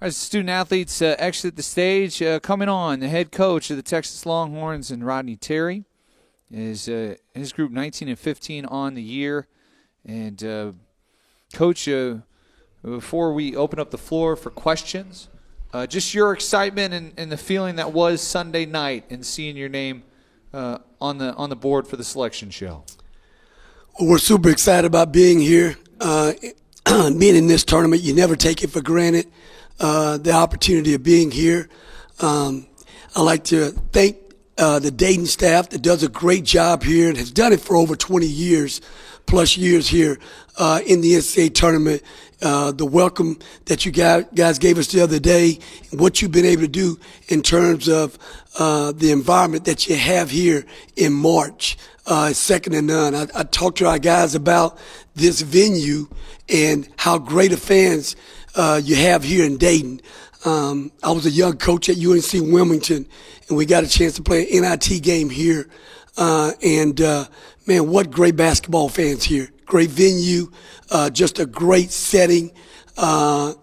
As student athletes exit the stage, coming on, the head coach of the Texas Longhorns and Rodney Terry is his group 19-15 on the year. And Coach, before we open up the floor for questions, just your excitement and the feeling that was Sunday night and seeing your name on the board for the selection show. Well, we're super excited about being here, being in this tournament. You never take it for granted. The opportunity of being here. I'd like to thank the Dayton staff that does a great job here and has done it for over 20 years plus years here in the NCAA tournament. The welcome that you guys gave us the other day, and what you've been able to do in terms of the environment that you have here in March is second to none. I talked to our guys about this venue and how great of fans you have here in Dayton. I was a young coach at UNC Wilmington, and we got a chance to play an NIT game here. Man, what great basketball fans here. Great venue, just a great setting. I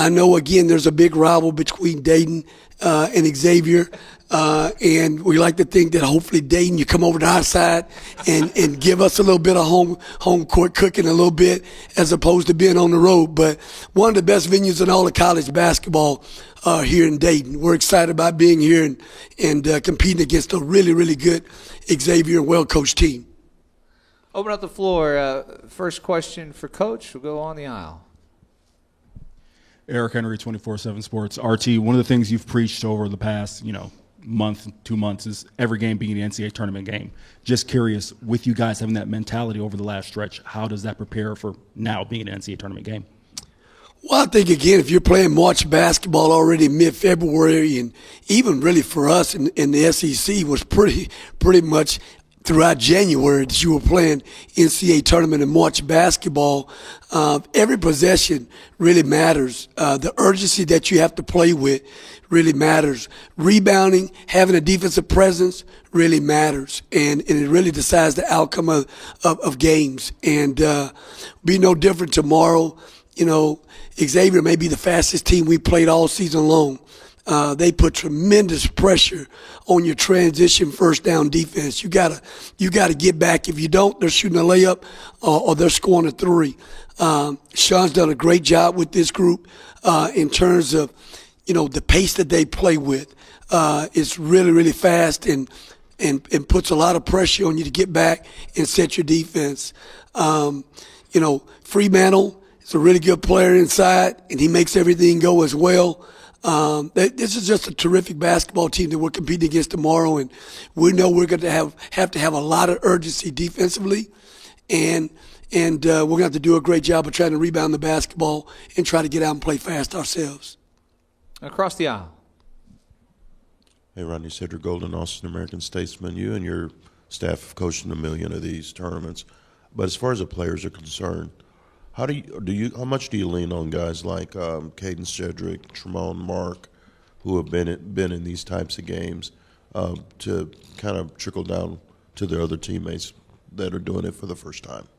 know, again, there's a big rival between Dayton and Xavier. And we like to think that hopefully Dayton, you come over to our side and give us a little bit of home court cooking a little bit as opposed to being on the road. But one of the best venues in all of college basketball here in Dayton. We're excited about being here and competing against a really, really good Xavier and well-coached team. Open up the floor. First question for Coach. We'll go on the aisle. Eric Henry, 24/7 Sports. RT, one of the things you've preached over the past, month, 2 months is every game being an NCAA tournament game. Just curious, with you guys having that mentality over the last stretch, how does that prepare for now being an NCAA tournament game? Well, I think, again, if you're playing March basketball already mid-February, and even really for us in the SEC was pretty much throughout January that you were playing NCAA tournament and March basketball, every possession really matters. The urgency that you have to play with really matters. Rebounding, having a defensive presence really matters. And it really decides the outcome of games. And be no different tomorrow. Xavier may be the fastest team we played all season long. They put tremendous pressure on your transition first down defense. You gotta get back. If you don't, they're shooting a layup or they're scoring a three. Sean's done a great job with this group in terms of, the pace that they play with. It's really, really fast and puts a lot of pressure on you to get back and set your defense. Fremantle is a really good player inside, and he makes everything go as well. This is just a terrific basketball team that we're competing against tomorrow, and we know we're going to have to have a lot of urgency defensively, and we're going to have to do a great job of trying to rebound the basketball and try to get out and play fast ourselves. Across the aisle. Hey, Rodney, Cedric Golden, Austin American Statesman. You and your staff have coached in a million of these tournaments, but as far as the players are concerned, how much do you lean on guys like Caden Cedric, Tremont, Mark, who have been in these types of games to kind of trickle down to their other teammates that are doing it for the first time?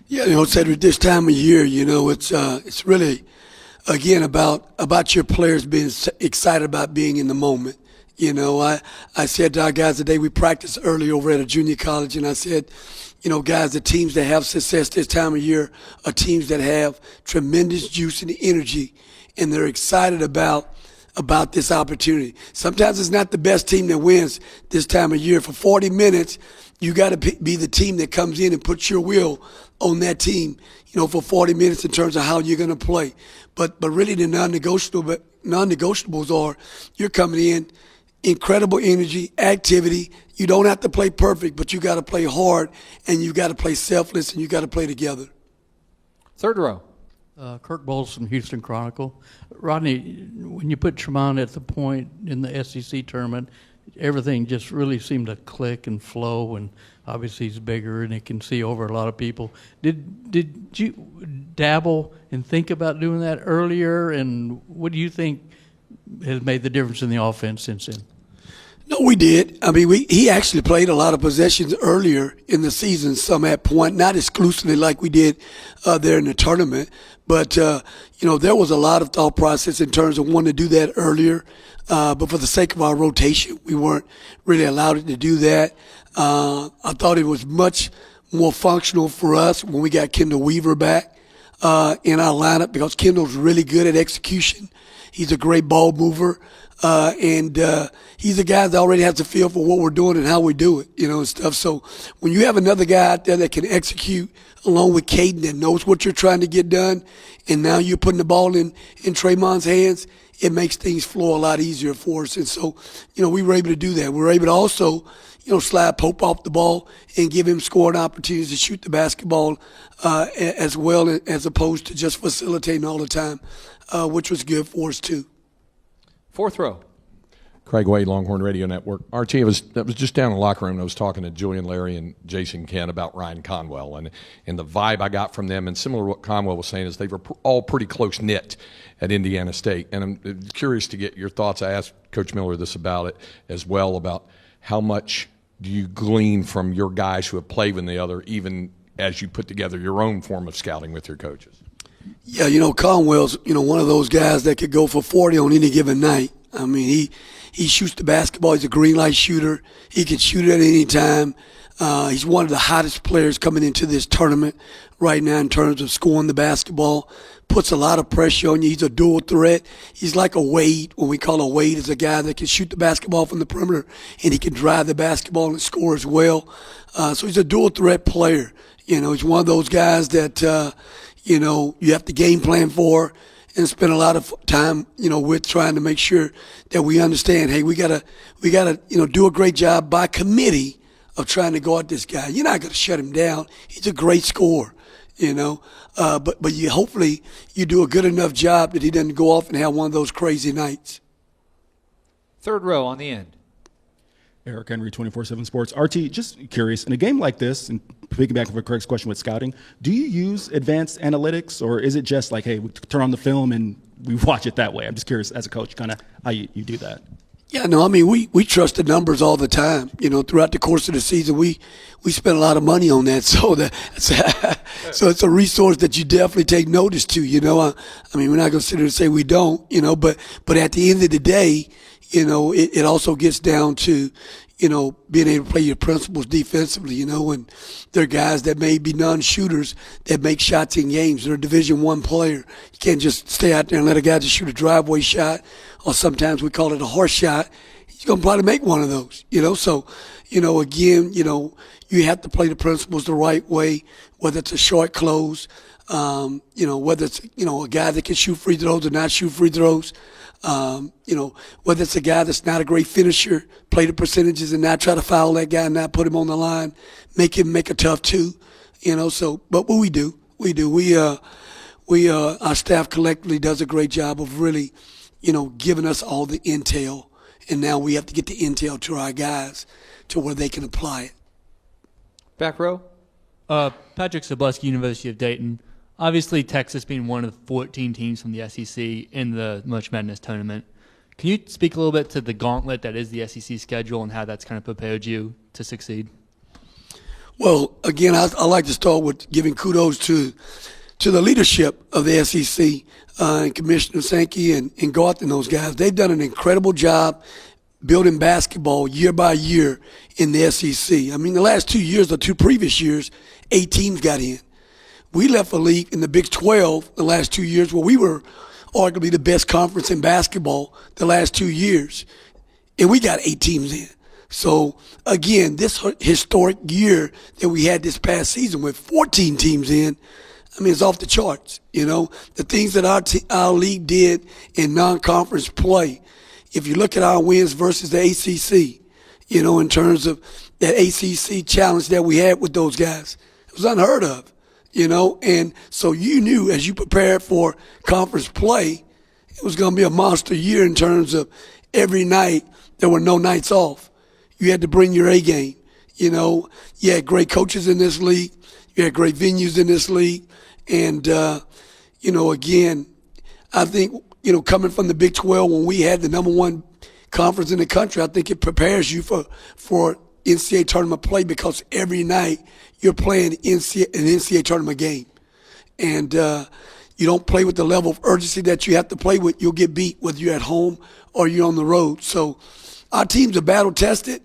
Yeah, Cedric, this time of year, it's really, again, about your players being excited about being in the moment. I said to our guys today, we practiced early over at a junior college, and I said, guys, the teams that have success this time of year are teams that have tremendous juice and energy, and they're excited about this opportunity. Sometimes it's not the best team that wins this time of year. For 40 minutes, you got to be the team that comes in and puts your will on that team, for 40 minutes in terms of how you're going to play. But really the non-negotiables are you're coming in, incredible energy, activity. You don't have to play perfect, but you got to play hard, and you got to play selfless, and you got to play together. Third row. Kirk Bowles from Houston Chronicle. Rodney, when you put Tremont at the point in the SEC tournament, everything just really seemed to click and flow, and obviously he's bigger and he can see over a lot of people. Did you dabble and think about doing that earlier, and what do you think has made the difference in the offense since then? No, we did. I mean, he actually played a lot of possessions earlier in the season, some at point, not exclusively like we did there in the tournament. But, there was a lot of thought process in terms of wanting to do that earlier. But for the sake of our rotation, we weren't really allowed to do that. I thought it was much more functional for us when we got Kendall Weaver back in our lineup, because Kendall's really good at execution. He's a great ball mover. And he's a guy that already has a feel for what we're doing and how we do it, and stuff. So when you have another guy out there that can execute along with Caden, that knows what you're trying to get done, and now you're putting the ball in Traymon's hands, it makes things flow a lot easier for us. And so, we were able to do that. We were able to also, slide Pope off the ball and give him scoring opportunities to shoot the basketball as well, as opposed to just facilitating all the time, which was good for us too. Fourth row. Craig Wade, Longhorn Radio Network. RT, I was just down in the locker room, and I was talking to Julian Larry and Jason Kent about Ryan Conwell, and the vibe I got from them, and similar to what Conwell was saying, is they were all pretty close-knit at Indiana State. And I'm curious to get your thoughts. I asked Coach Miller this about it as well, about how much do you glean from your guys who have played with the other, even as you put together your own form of scouting with your coaches? Yeah, Conwell's, one of those guys that could go for 40 on any given night. I mean, he shoots the basketball. He's a green light shooter. He can shoot it at any time. He's one of the hottest players coming into this tournament right now in terms of scoring the basketball. Puts a lot of pressure on you. He's a dual threat. He's like a Wade. When we call a Wade, is a guy that can shoot the basketball from the perimeter, and he can drive the basketball and score as well. So he's a dual threat player. He's one of those guys that you have to game plan for and spend a lot of time, with trying to make sure that we understand, hey, we gotta, do a great job by committee of trying to guard this guy. You're not gonna shut him down. He's a great scorer, but you hopefully you do a good enough job that he doesn't go off and have one of those crazy nights. Third row on the end. Eric Henry, 24/7 Sports. RT, just curious, in a game like this, and piggybacking for Craig's question with scouting, do you use advanced analytics, or is it just like, hey, we turn on the film and we watch it that way? I'm just curious, as a coach, kind of how you do that. Yeah, no, I mean, we trust the numbers all the time. Throughout the course of the season, we spend a lot of money on that. So so it's a resource that you definitely take notice to. I mean, we're not going to sit here and say we don't. But at the end of the day, it also gets down to, being able to play your principles defensively, and there are guys that may be non-shooters that make shots in games. They're a Division I player. You can't just stay out there and let a guy just shoot a driveway shot, or sometimes we call it a horse shot. He's going to probably make one of those, So, again, you have to play the principles the right way, whether it's a short close, whether it's, a guy that can shoot free throws or not shoot free throws. Whether it's a guy that's not a great finisher, play the percentages and not try to foul that guy and not put him on the line, make him make a tough two, but what we do, our staff collectively does a great job of really, giving us all the intel, and now we have to get the intel to our guys to where they can apply it. Back row. Patrick Zableski, University of Dayton. Obviously, Texas being one of the 14 teams from the SEC in the March Madness tournament. Can you speak a little bit to the gauntlet that is the SEC schedule and how that's kind of prepared you to succeed? Well, again, I like to start with giving kudos to the leadership of the SEC and Commissioner Sankey and Garth and those guys. They've done an incredible job building basketball year by year in the SEC. I mean, the last 2 years, the two previous years, 8 teams got in. We left a league in the Big 12 the last 2 years where we were arguably the best conference in basketball the last 2 years, and we got 8 teams in. So, again, this historic year that we had this past season with 14 teams in, I mean, it's off the charts. The things that our league did in non-conference play, if you look at our wins versus the ACC, in terms of that ACC challenge that we had with those guys, it was unheard of. And so you knew as you prepared for conference play, it was going to be a monster year in terms of every night there were no nights off. You had to bring your A game. You had great coaches in this league. You had great venues in this league. And, again, I think, coming from the Big 12 when we had the number one conference in the country. I think it prepares you for NCAA tournament play because every night you're playing an NCAA tournament game. And you don't play with the level of urgency that you have to play with. You'll get beat whether you're at home or you're on the road. So our teams are battle-tested.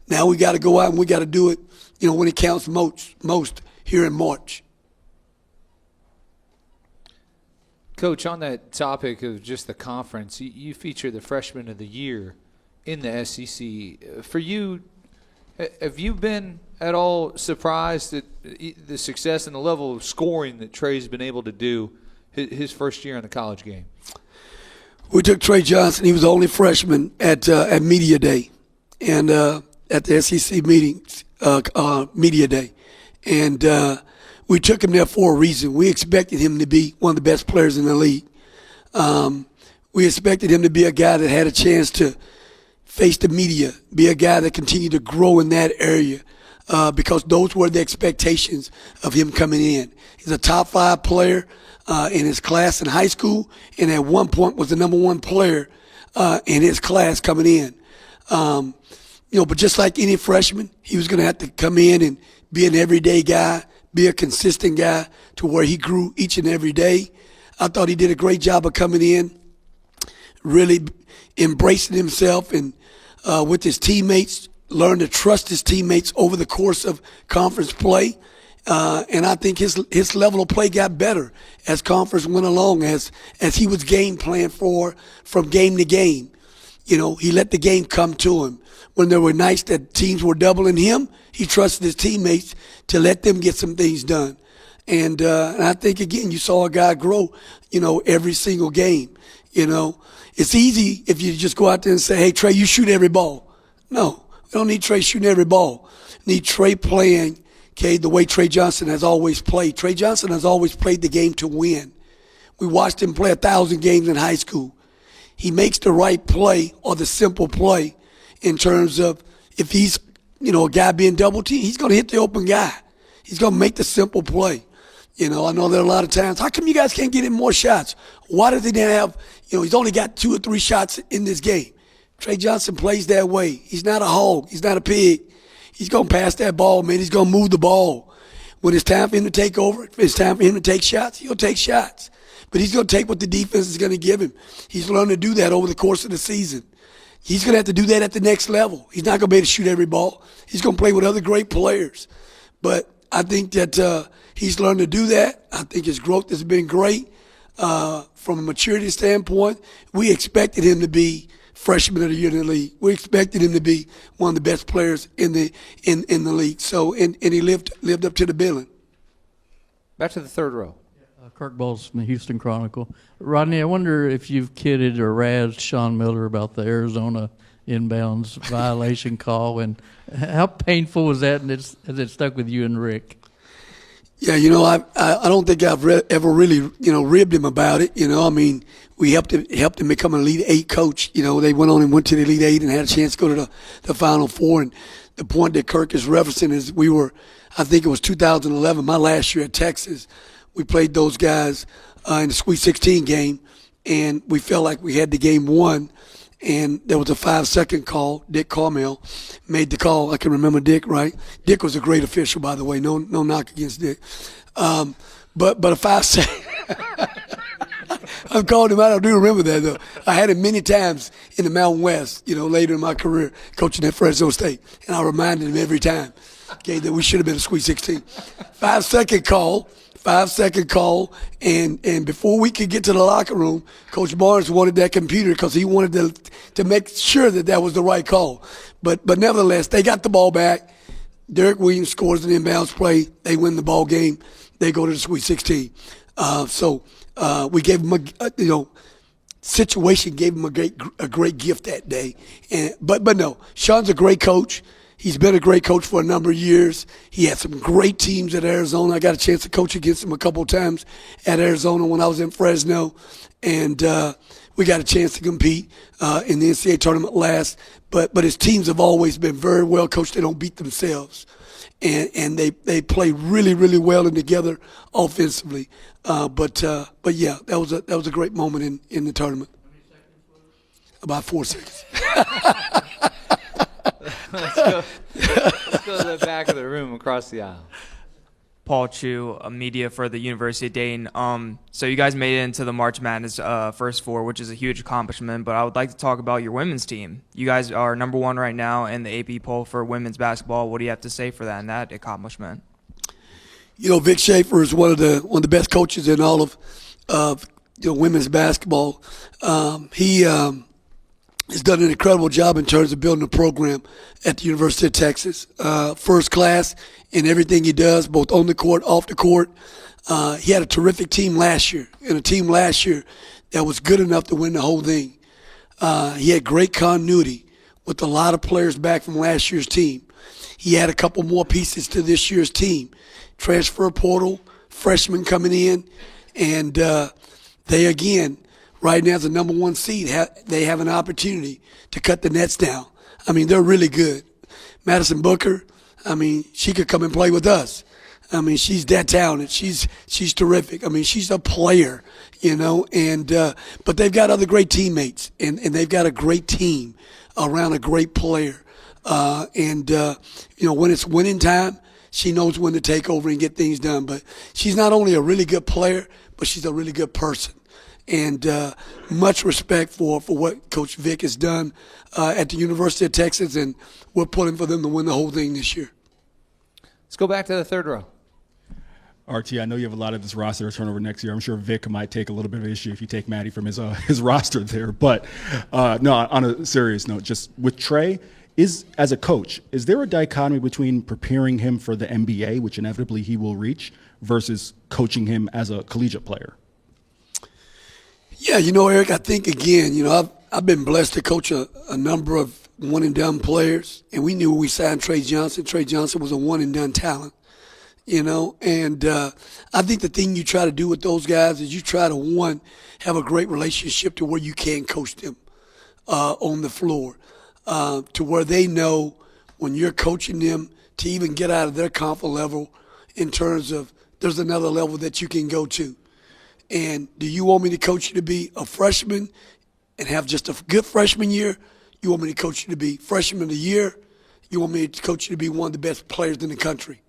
Now we got to go out and we got to do it, when it counts most here in March. Coach, on that topic of just the conference, you feature the Freshman of the Year in the SEC. For you, have you been at all surprised at the success and the level of scoring that Trey's been able to do his first year in the college game? We took Trey Johnson. He was the only freshman at Media Day and at the SEC meetings, Media Day. And we took him there for a reason. We expected him to be one of the best players in the league. We expected him to be a guy that had a chance to face the media, be a guy that continued to grow in that area because those were the expectations of him coming in. He's a top 5 player in his class in high school, and at one point was the number 1 player in his class coming in. But just like any freshman, he was going to have to come in and be an everyday guy, be a consistent guy to where he grew each and every day. I thought he did a great job of coming in, really embracing himself and with his teammates, learned to trust his teammates over the course of conference play. And I think his level of play got better as conference went along, as he was game plan for from game to game. He let the game come to him. When there were nights that teams were doubling him, he trusted his teammates to let them get some things done. And I think, again, you saw a guy grow, every single game. It's easy if you just go out there and say, hey, Trey, you shoot every ball. No, we don't need Trey shooting every ball. We need Trey playing, the way Trey Johnson has always played. Trey Johnson has always played the game to win. We watched him play 1,000 games in high school. He makes the right play or the simple play in terms of if he's, a guy being double teamed, he's going to hit the open guy. He's going to make the simple play. I know there are a lot of times, how come you guys can't get him more shots? Why does he not have, he's only got 2 or 3 shots in this game. Trey Johnson plays that way. He's not a hog. He's not a pig. He's going to pass that ball, man. He's going to move the ball. When it's time for him to take over, if it's time for him to take shots, he'll take shots. But he's going to take what the defense is going to give him. He's learned to do that over the course of the season. He's going to have to do that at the next level. He's not going to be able to shoot every ball. He's going to play with other great players. But I think that he's learned to do that. I think his growth has been great. From a maturity standpoint, we expected him to be freshman of the year in the league. We expected him to be one of the best players in the league. So and he lived up to the billing. Back to the third row. Kirk Bowles from the Houston Chronicle. Rodney, I wonder if you've kidded or razzed Sean Miller about the Arizona inbounds violation call, and how painful was that, and has it stuck with you and Rick? Yeah, I don't think I've ever really, ribbed him about it. We helped him become an Elite 8 coach. They went on and went to the Elite 8 and had a chance to go to the Final Four. And the point that Kirk is referencing is I think it was 2011, my last year at Texas. We played those guys in the Sweet 16 game, and we felt like we had the game won. And there was a 5-second call. Dick Carmel made the call. I can remember Dick, right? Dick was a great official, by the way. No knock against Dick. But a 5-second. I've called him out. I do remember that, though. I had him many times in the Mountain West, later in my career, coaching at Fresno State. And I reminded him every time, that we should have been a Sweet 16. 5-second call. 5-second call, and before we could get to the locker room, Coach Barnes wanted that computer because he wanted to make sure that was the right call. But nevertheless, they got the ball back. Derek Williams scores an inbounds play. They win the ball game. They go to the Sweet 16. So we gave them situation gave him a great gift that day. But no, Sean's a great coach. He's been a great coach for a number of years. He had some great teams at Arizona. I got a chance to coach against him a couple of times at Arizona when I was in Fresno. And we got a chance to compete in the NCAA tournament last. But his teams have always been very well coached. They don't beat themselves. And they play really, really well and together offensively. But yeah, that was a great moment in the tournament. About 4 seconds. Let's go to the back of the room across the aisle. Paul Chu, media for the University of Dayton. So you guys made it into the March Madness first four, which is a huge accomplishment, but I would like to talk about your women's team. You guys are number one right now in the AP poll for women's basketball. What do you have to say for that and that accomplishment? You know, Vic Schaefer is one of the best coaches in all of women's basketball. He has done an incredible job in terms of building a program at the University of Texas. First class in everything he does, both on the court, off the court. He had a terrific team last year, and a team last year that was good enough to win the whole thing. He had great continuity with a lot of players back from last year's team. He had a couple more pieces to this year's team. Transfer portal, freshmen coming in, and they, again, right now as the number one seed, they have an opportunity to cut the nets down. I mean, they're really good. Madison Booker, I mean, she could come and play with us. I mean, she's that talented. She's terrific. I mean, she's a player, and but they've got other great teammates, and they've got a great team around a great player. When it's winning time, she knows when to take over and get things done. But she's not only a really good player, but she's a really good person. And much respect for what Coach Vic has done at the University of Texas, and we're pulling for them to win the whole thing this year. Let's go back to the third row. RT, I know you have a lot of this roster turnover next year. I'm sure Vic might take a little bit of issue if you take Matty from his roster there. But no, on a serious note, just with Trey, as a coach, is there a dichotomy between preparing him for the NBA, which inevitably he will reach, versus coaching him as a collegiate player? Yeah, Eric, I think, again, I've been blessed to coach a number of one-and-done players, and we knew when we signed Trey Johnson was a one-and-done talent, and I think the thing you try to do with those guys is you try to, one, have a great relationship to where you can coach them on the floor, to where they know when you're coaching them to even get out of their comfort level in terms of there's another level that you can go to. And do you want me to coach you to be a freshman and have just a good freshman year? You want me to coach you to be freshman of the year? You want me to coach you to be one of the best players in the country?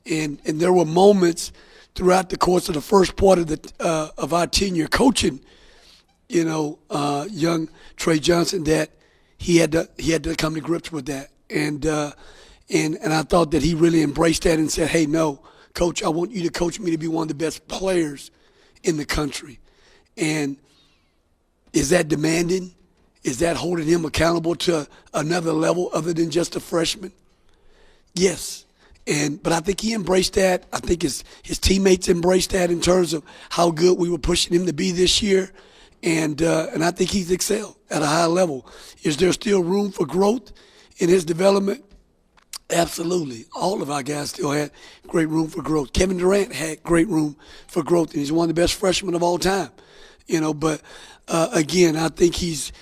And there were moments throughout the course of the first part of our tenure coaching, young Trey Johnson, that he had to come to grips with that. And I thought that he really embraced that and said, hey, no, Coach, I want you to coach me to be one of the best players in the country. And is that demanding? Is that holding him accountable to another level other than just a freshman? Yes. But I think he embraced that. I think his teammates embraced that in terms of how good we were pushing him to be this year. And I think he's excelled at a high level. Is there still room for growth in his development? Absolutely. All of our guys still had great room for growth. Kevin Durant had great room for growth, and he's one of the best freshmen of all time. But again, I think he's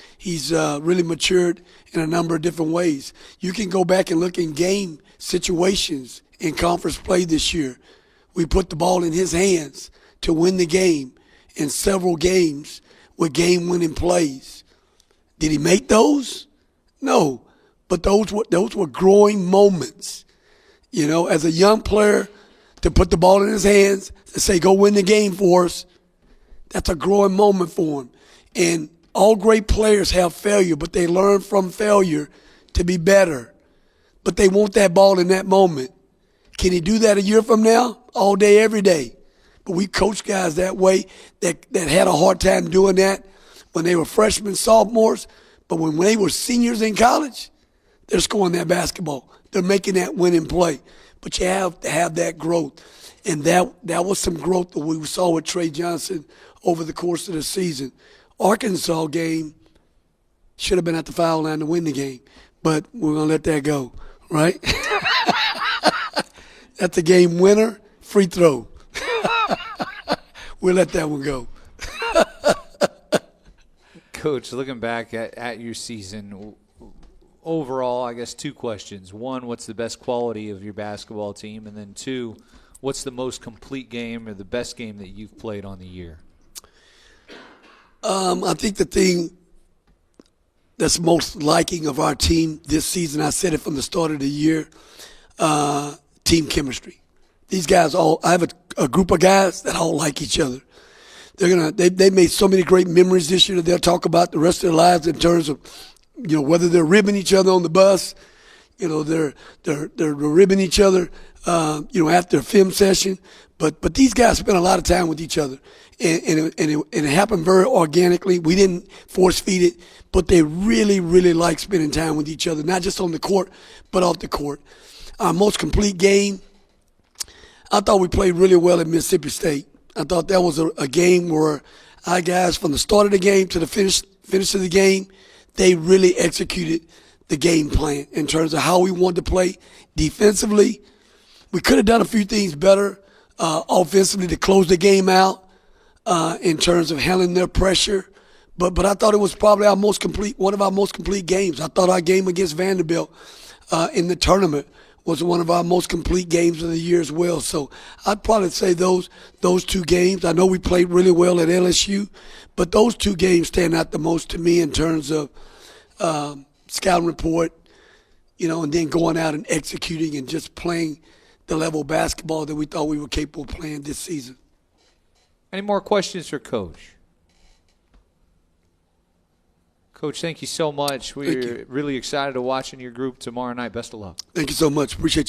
really matured in a number of different ways. You can go back and look in game situations in conference play this year. We put the ball in his hands to win the game in several games with game-winning plays. Did he make those? No. But those were growing moments. As a young player, to put the ball in his hands and say, go win the game for us, that's a growing moment for him. And all great players have failure, but they learn from failure to be better. But they want that ball in that moment. Can he do that a year from now? All day, every day. But we coach guys that way that had a hard time doing that when they were freshmen, sophomores. But when they were seniors in college, they're scoring that basketball. They're making that winning play. But you have to have that growth. And that was some growth that we saw with Trey Johnson over the course of the season. Arkansas game should have been at the foul line to win the game. But we're going to let that go, right? That's a game winner, free throw. We'll let that one go. Coach, looking back at your season, overall, I guess two questions. One, what's the best quality of your basketball team? And then two, what's the most complete game or the best game that you've played on the year? I think the thing that's most liking of our team this season. I said it from the start of the year. Team chemistry. These guys I have a group of guys that all like each other. They made so many great memories this year that they'll talk about the rest of their lives in terms of, whether they're ribbing each other on the bus, they're ribbing each other, after a film session. But these guys spent a lot of time with each other, and it happened very organically. We didn't force feed it, but they really, really like spending time with each other, not just on the court, but off the court. Our most complete game, I thought we played really well at Mississippi State. I thought that was a game where our guys, from the start of the game to the finish of the game, they really executed the game plan in terms of how we wanted to play defensively. We could have done a few things better offensively to close the game out in terms of handling their pressure. But I thought it was probably one of our most complete games. I thought our game against Vanderbilt in the tournament was one of our most complete games of the year as well. So I'd probably say those two games. I know we played really well at LSU, but those two games stand out the most to me in terms of scouting report, and then going out and executing and just playing the level of basketball that we thought we were capable of playing this season. Any more questions for Coach? Coach, thank you so much. We're really excited to watching your group tomorrow night. Best of luck. Thank you so much. Appreciate you.